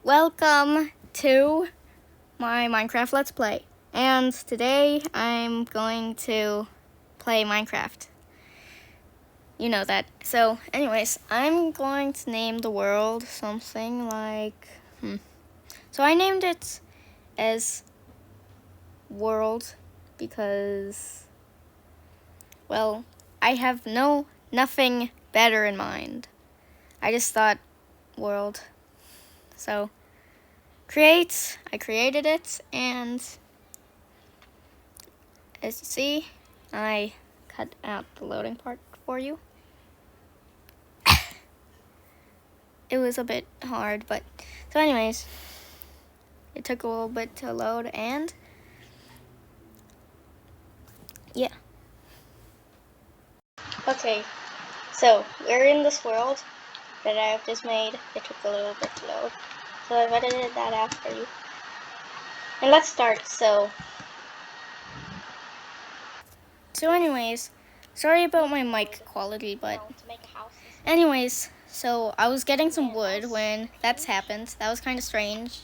Welcome to my Minecraft Let's Play. And today I'm going to play Minecraft. You know that. So anyways, I'm going to name the world something like... So I named it as World because, well, I have nothing better in mind. I just thought World. So... I created it, and as you see, I cut out the loading part for you. It was a bit hard, but so anyways, it took a little bit to load, and yeah. Okay, so we're in this world that I've just made. It took a little bit to load, so I've edited that out for you. And let's start. So anyways, sorry about my mic quality, but anyways, so I was getting some wood when that's happened. That was kind of strange.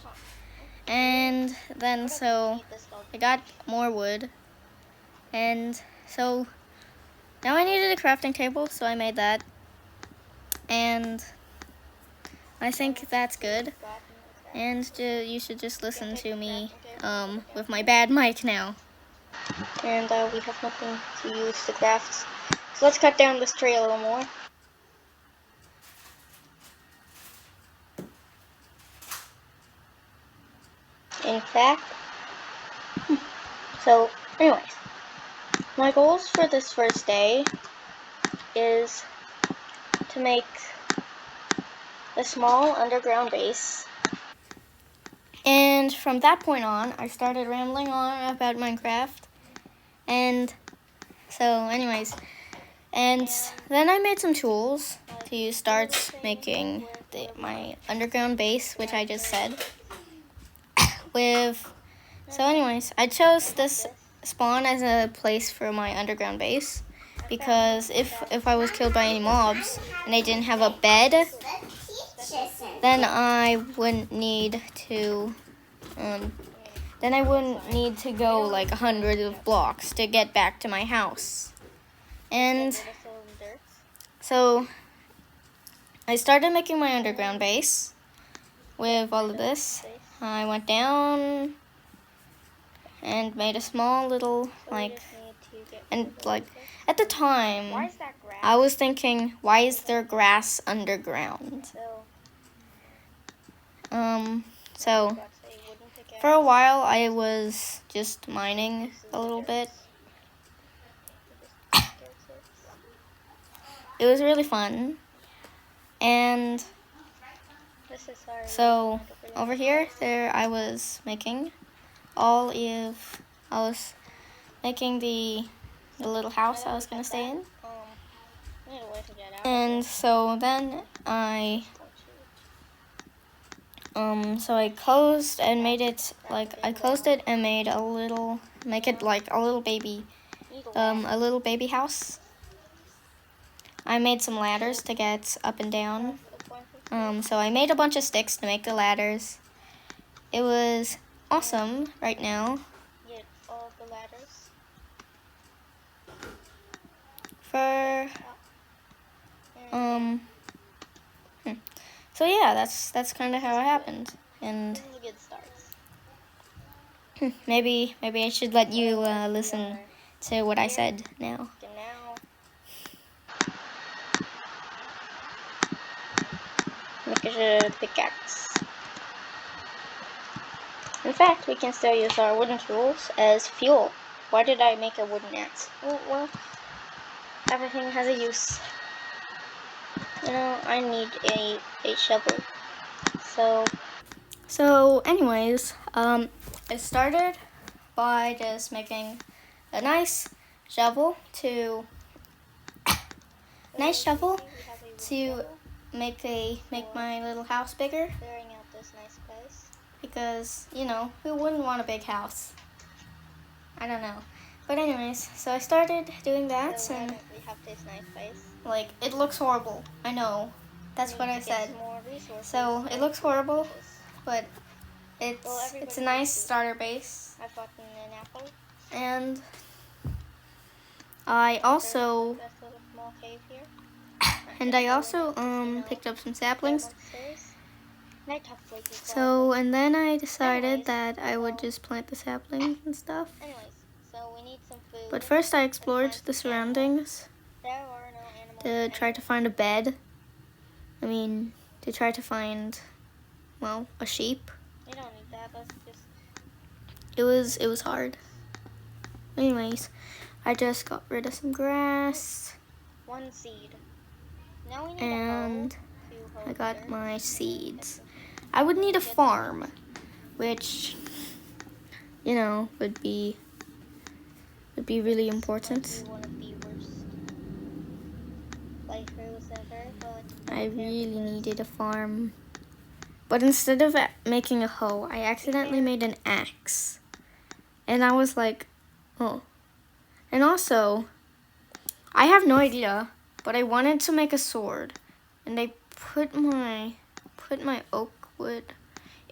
And then so I got more wood. And so now I needed a crafting table, so I made that. And I think that's good. And you should just listen to me with my bad mic now. And we have nothing to use to craft. So let's cut down this tree a little more. In fact, so anyways, my goals for this first day is to make a small underground base. And from that point on, I started rambling on about Minecraft. And so anyways, and then I made some tools to start making my underground base, which I just said. So anyways, I chose this spawn as a place for my underground base because if I was killed by any mobs and I didn't have a bed, then I wouldn't need to go like 100 of blocks to get back to my house. And so I started making my underground base with all of this. I went down and made a small little at the time I was thinking, why is there grass underground? So for a while I was just mining a little bit. It was really fun. And so over here, I was making the little house I was gonna stay in. And so then I closed and made it and made a little baby house. I made some ladders to get up and down. So I made a bunch of sticks to make the ladders. It was awesome right now. All the ladders. So yeah, that's kind of how it happened. And maybe I should let you listen to what I said now. Make a pickaxe. In fact, we can still use our wooden tools as fuel. Why did I make a wooden axe? Well, everything has a use. You know, I need a shovel. So anyways, I started by just making a nice shovel to make my little house bigger. Clearing out this nice place. Because, you know, who wouldn't want a big house? I don't know. But anyways, so I started doing that, so and we have this nice place. Like, it looks horrible. I know. That's what I said. So it looks horrible. but it's a nice starter base. I've gotten an apple. And I also There's a little small cave here. picked up some saplings. And I talked way too quiet. So, and then I decided that I would just plant the saplings and stuff. Anyways, so we need some food. But first I explored the surroundings There are no animals. to try to find a bed. I mean, to try to find, well, a sheep. You don't need that. That's just. It was hard. Anyways, I just got rid of some grass. One seed. Now we need And a hoe to hoe I got here. my seeds. I would need a farm, which, you know, would be really important. One of the worst playthroughs ever, but I really needed a farm. But instead of making a hoe, I accidentally made an axe. And I was like, oh. And also, I have no idea, but I wanted to make a sword. And I put my oak wood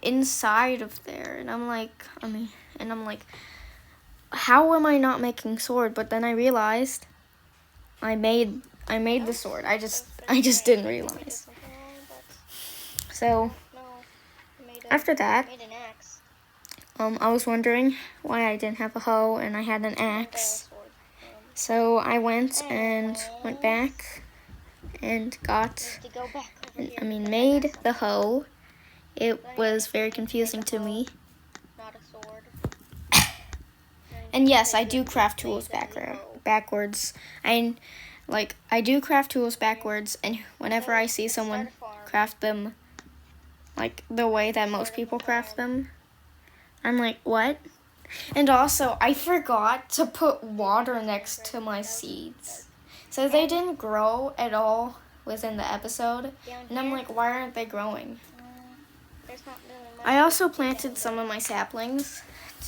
inside of there. And I'm like, how am I not making sword? But then I realized I made the sword. I just didn't realize. So after that, made an axe. I was wondering why I didn't have a hoe and I had an axe. So I went back and got, To go back over here. made the hoe. It was very confusing to me. Not a sword. And yes, I do craft tools backwards. I do craft tools backwards, and whenever I see someone craft them like the way that most people craft them, I'm like, what? And also, I forgot to put water next to my seeds. So they didn't grow at all within the episode. And I'm like, why aren't they growing? There's not really much. I also planted some of my saplings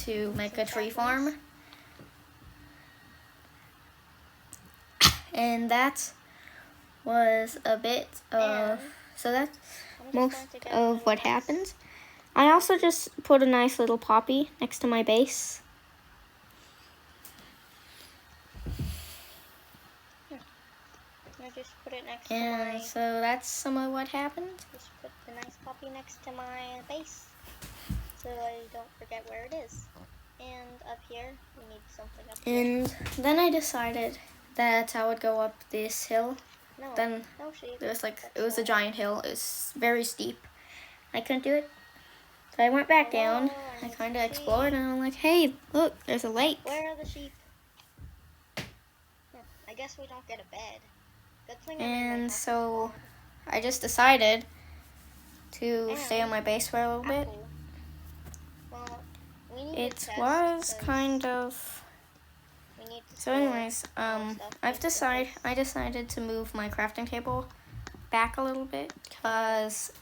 to make a tree farm. And that was a bit of, so that's most of what happened. I also just put a nice little poppy next to my base. I just put it next to And my. so that's some of what happened. Just put the nice poppy next to my base, so I don't forget where it is. And up here, we need something up here. And then I decided that I would go up this hill. No, Then no sheep. it was a giant hill. It was very steep. I couldn't do it. So I went back down. I kind of explored and I'm like, hey, look, there's a lake. Where are the sheep? I guess we don't get a bed. Good thing I made my And house so I just decided to stay on my base for a little bit. apple. Well, we need a It chest was 'cause kind of, we need to so store anyways, stuff I just in decided to move my crafting table back a little bit because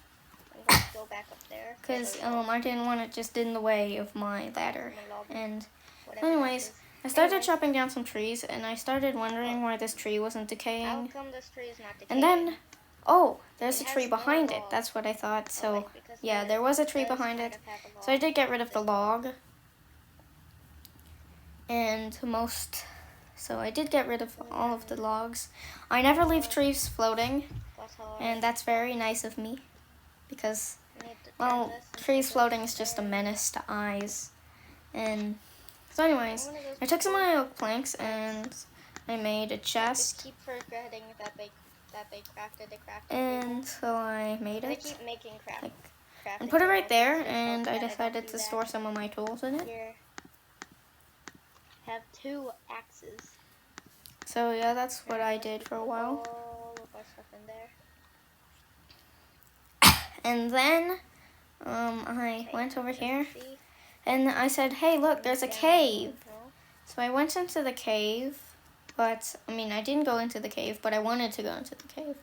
I'm going to go back up there. I didn't want it just in the way of my ladder. And Whatever anyways, that is. I started Anyways. chopping down some trees and I started wondering why this tree wasn't How decaying. come this tree is not decaying? And then, oh, there's a It has tree no behind it. log. That's what I thought. So Okay, because yeah, it there was a tree does behind kind it. of have a So I log. did get rid of the log. So I did get rid of all of the logs. I never leave trees floating, That's how and that's very nice of me. Because, I need to turn well, this into trees this floating is just a there. menace to eyes. And so anyways, One of those I took some of people my oak planks and I made a just chest. keep forgetting that they crafted a crafting And so I made table. They it. keep making crafting And put it right there, tables, and so I that don't decided do to that. store some of my tools in it. Here, have 2 axes. So yeah, that's what I did for a while. All of our stuff in there. And then I went over here, See? and I said, hey, look, there's a Down, cave. no? So I went into the cave, but, I didn't go into the cave, but I wanted to go into the cave.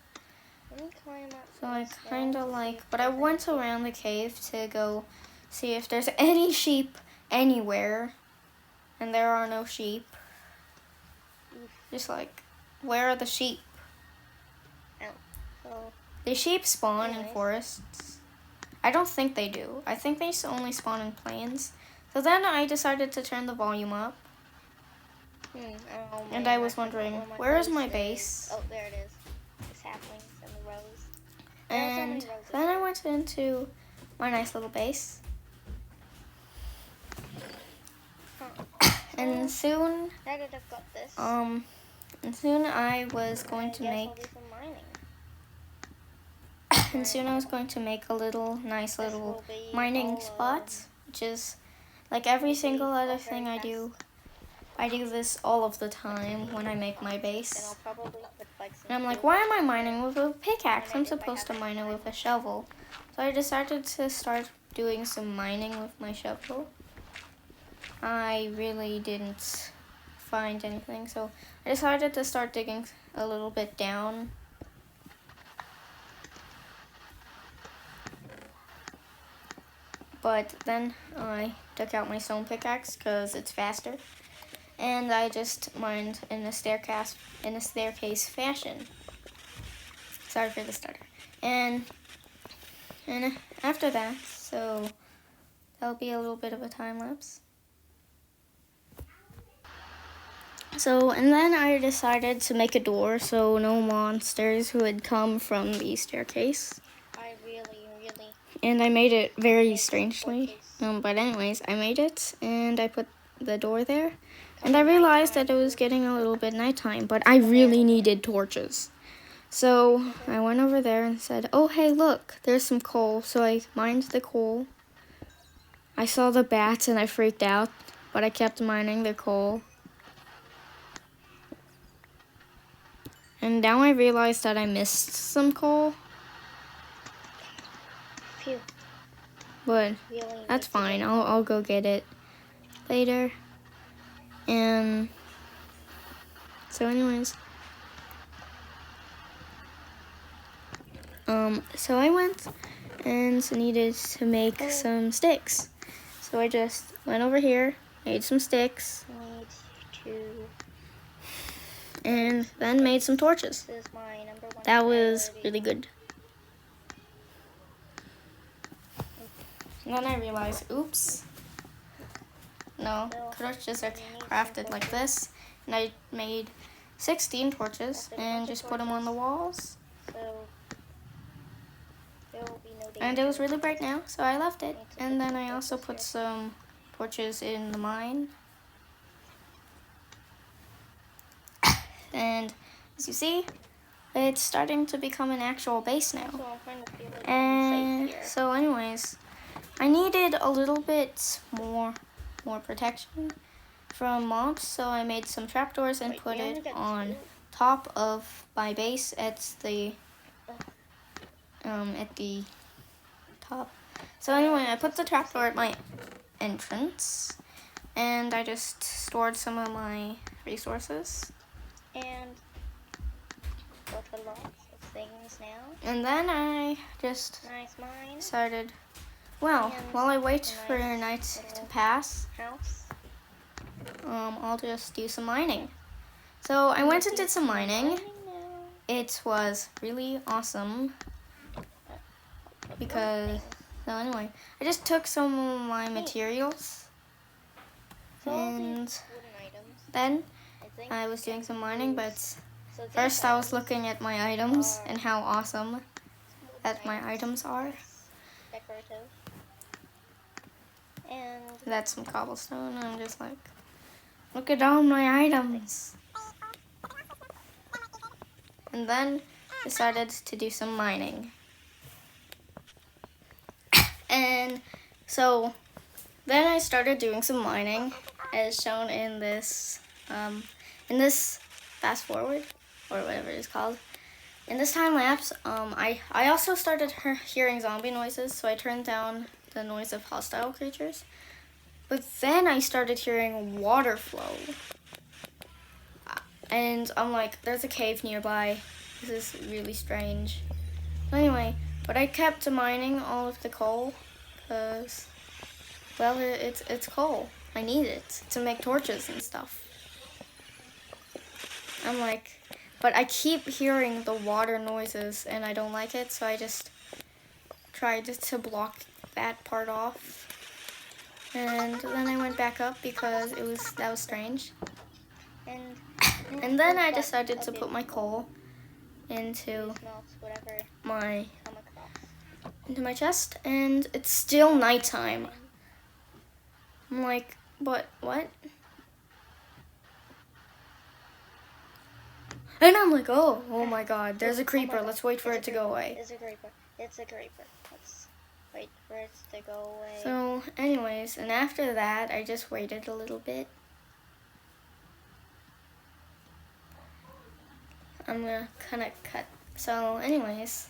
Let me climb up. So I this kind wall of to see if but I there's went any- around the cave to go see if there's any sheep anywhere. And there are no sheep. Just like, where are the sheep? So, The sheep spawn in Anyways. forests. I don't think they do. I think they only spawn in planes. So then I decided to turn the volume up. Oh, And man, I was forgot wondering, where where is my is. base? Oh, there it is. The saplings and the rose. And then I went into my nice little base. And soon, Now that I've got this, and soon I was going to make, I'll do some mining. and soon I was going to make a nice little mining spot, which is like every single other thing I do. I do this all of the time when I make my base. And I'm like, why am I mining with a pickaxe? I'm supposed to mine it with a shovel. So I decided to start doing some mining with my shovel. I really didn't find anything, so I decided to start digging a little bit down. But then I took out my stone pickaxe because it's faster. And I just mined in a staircase fashion. Sorry for the stutter. And after that, so that'll be a little bit of a time lapse. So, and then I decided to make a door so no monsters would come from the staircase. I really. And I made it very strangely. But anyways, I made it and I put the door there. And I realized that it was getting a little bit nighttime, but I really needed torches. So I went over there and said, oh, hey, look, there's some coal. So I mined the coal. I saw the bats and I freaked out, but I kept mining the coal. And now I realized that I missed some coal. Phew. But that's fine. I'll go get it later. And so anyways, so I went and needed to make some sticks. So I just went over here, made some sticks, and then made some torches. This is my number one That was priority. really good. And then I realized, oops, no, torches are crafted like this. And I made 16 torches and just put them on the walls. So there will be no And it was really bright now, so I left it. And then I also put some torches in the mine. And as you see, it's starting to become an actual base now. So I'm kind of feeling And safe here. so anyways, I needed a little bit more protection from mobs, so I made some trapdoors and put it on top of my base at the top. So anyway, I put the trapdoor at my entrance, and I just stored some of my resources. And got a lot of things now. And then I just Nice mine. started, well, And while I wait a for nice night to little pass, House. I'll just do some mining. So I went and did some mining. Now. It was really awesome because, so anyway, I just took some of my materials, So all these and wooden items, then I think I was doing some mining, but so these first I was items looking at my items and how awesome that my items are. decorative. And That's some cobblestone, and I'm just like, look at all my items. And then decided to do some mining. And so then I started doing some mining as shown in this fast forward, or whatever it's called. In this time lapse, I also started hearing zombie noises, so I turned down the noise of hostile creatures. But then I started hearing water flow. And I'm like, there's a cave nearby. This is really strange. Anyway, but I kept mining all of the coal because, well, it's coal. I need it to make torches and stuff. I'm like, but I keep hearing the water noises and I don't like it, so I just tried to block that part off. And then I went back up because that was strange. And And then I I've got decided a to big put my coal into These melts, whatever my come across. chest, and it's still nighttime. I'm like, what? And I'm like, oh my god, there's a creeper. Let's wait for it to go away. It's a creeper. It's a creeper. Let's wait for it to go away. So, anyways, and after that, I just waited a little bit. I'm gonna kind of cut. So, anyways,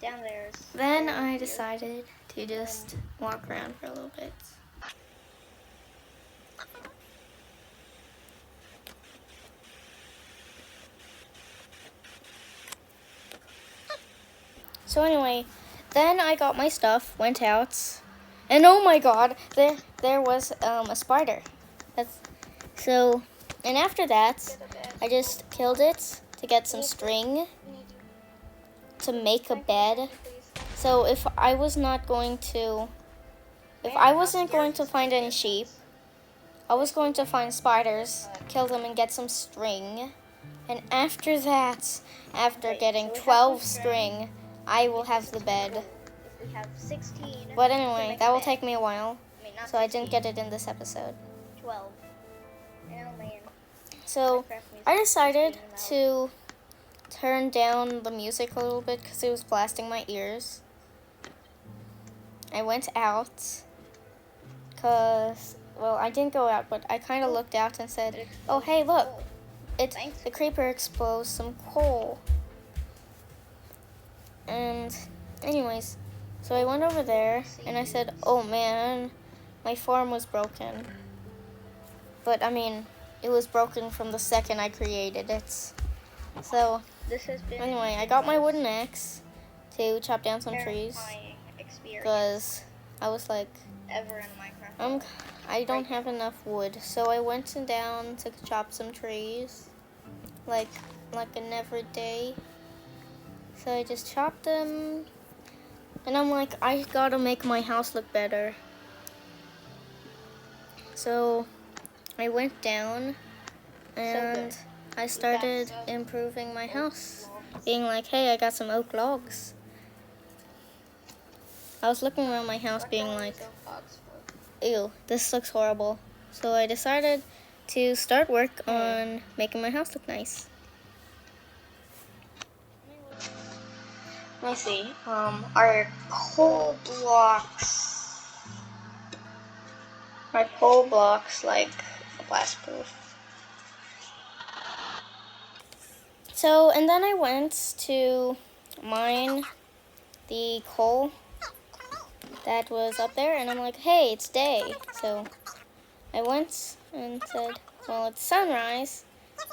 Down there's. then I decided to just walk around for a little bit. So anyway, then I got my stuff, went out, and oh my god, there was a spider. And after that, I just killed it to get some string to make a bed. So if I wasn't going to find any sheep, I was going to find spiders, kill them, and get some string. And after that, after getting 12 string, I will have the bed. If we have 16. But anyway, that will take me a while, so I didn't get it in this episode. 12. Oh man. So I decided to turn down the music a little bit because it was blasting my ears. I went out because, well, I didn't go out, but I kind of looked out and said, oh, hey, look, the creeper exposed some coal. And anyways, so I went over there and I said, oh man, my farm was broken. But I mean, it was broken from the second I created it. So anyway, I got my wooden axe to chop down some trees because I was like, I don't have enough wood. So I went down to chop some trees like an everyday. So I just chopped them, and I'm like, I gotta make my house look better. So I went down, and I started improving my house, being like, hey, I got some oak logs. I was looking around my house being like, ew, this looks horrible. So I decided to start work on making my house look nice. Let me see. Our coal blocks like blast-proof. So, and then I went to mine the coal that was up there, and I'm like, hey, it's day. So I went and said, well, it's sunrise.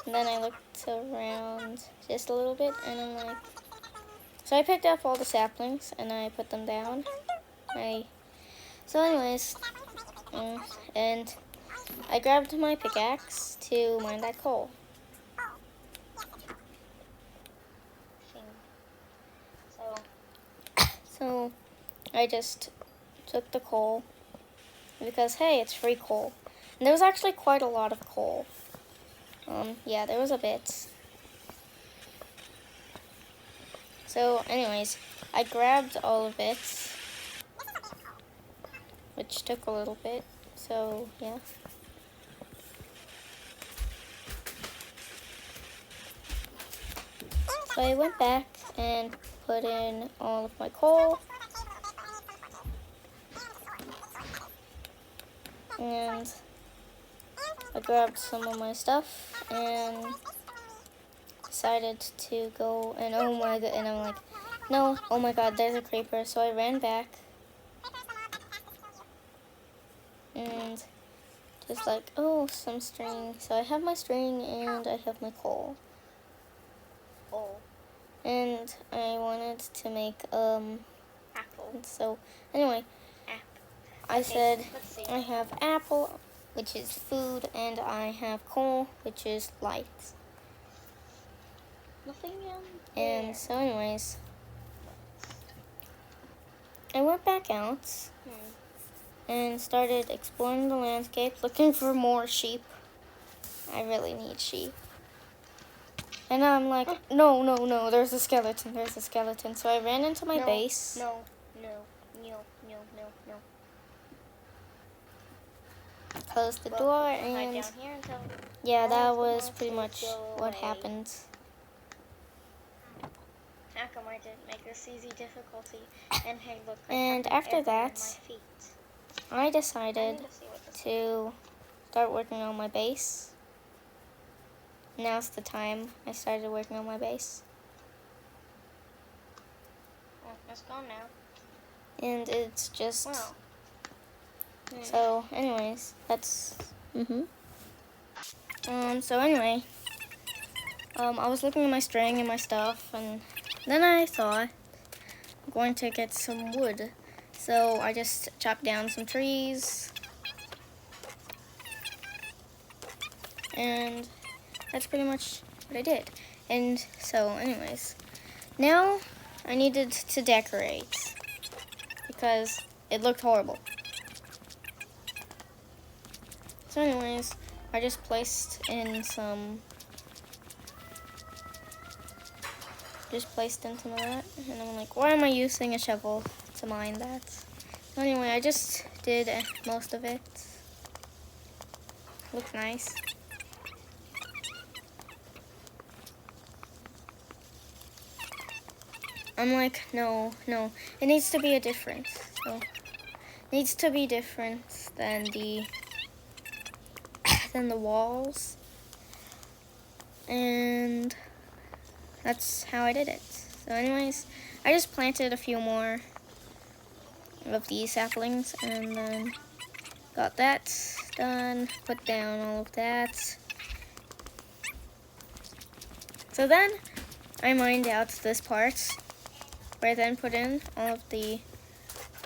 And then I looked around just a little bit, and I'm like, so I picked up all the saplings and I put them down. So anyways, and I grabbed my pickaxe to mine that coal. So I just took the coal because, hey, it's free coal. And there was actually quite a lot of coal. Yeah, there was a bit. So anyways, I grabbed all of it, which took a little bit, so yeah. So I went back and put in all of my coal, and I grabbed some of my stuff and decided to go, and oh my god, and I'm like, no, oh my god, there's a creeper. So I ran back and just like, oh, some string. So I have my string and I have my coal. And I wanted to make apple. So anyway, I said I have apple, which is food, and I have coal, which is light. And so anyways, I went back out and started exploring the landscape, looking for more sheep. I really need sheep. And I'm like, no, there's a skeleton, So I ran into my base. No. Closed the door Hide and down here until yeah, all that of the was pretty much monsters go what away. happened. How come I didn't make this easy difficulty? And hey, look, I And have after an arrow in that, my feet. I I decided need to see what this to start working on my base. Now's the time I started working on my base. Oh, it's gone now. And it's just Wow. so anyways, that's so anyway, I was looking at my string and my stuff, and then I thought I'm going to get some wood. So I just chopped down some trees, and that's pretty much what I did. And so anyways, now I needed to decorate because it looked horrible. So anyways, I just placed in some, into that, and I'm like, why am I using a shovel to mine that? So anyway, I just did most of it. Looked nice. I'm like, no, it needs to be a different. So it needs to be different than the walls, and that's how I did it. So anyways, I just planted a few more of these saplings, and then got that done, put down all of that. So then I mined out this part, where I then put in all of the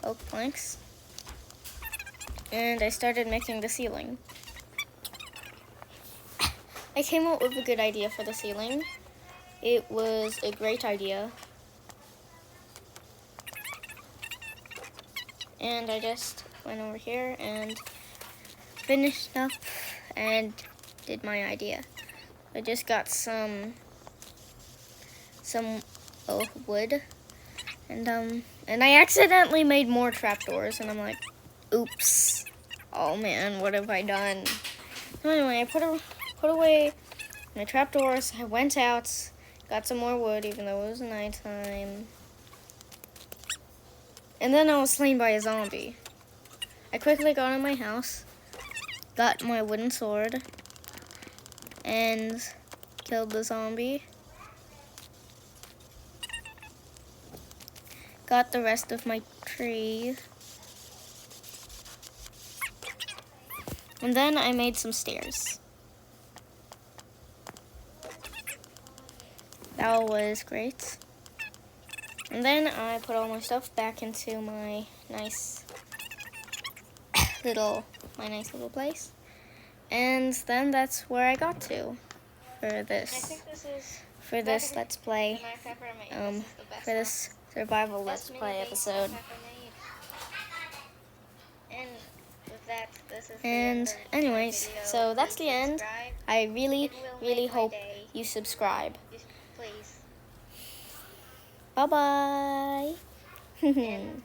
oak planks, and I started making the ceiling. I came up with a good idea for the ceiling. It was a great idea. And I just went over here and finished up and did my idea. I just got some wood, and I accidentally made more trapdoors, and I'm like, oops. Oh man, what have I done? So anyway, I put away my trapdoors. I went out, got some more wood, even though it was nighttime. And then I was slain by a zombie. I quickly got in my house, got my wooden sword, and killed the zombie. Got the rest of my tree. And then I made some stairs. That was great. And then I put all my stuff back into my nice little place. And then that's where I got to for this. I think this is Let's play. Minecraft ever made. This is the best For this survival Let's best Play mini base episode. Minecraft ever made. And with that, this is the And end of my anyways, video. so that's Please the end. subscribe. I really It will make my hope day. you subscribe. Just please. Bye bye. And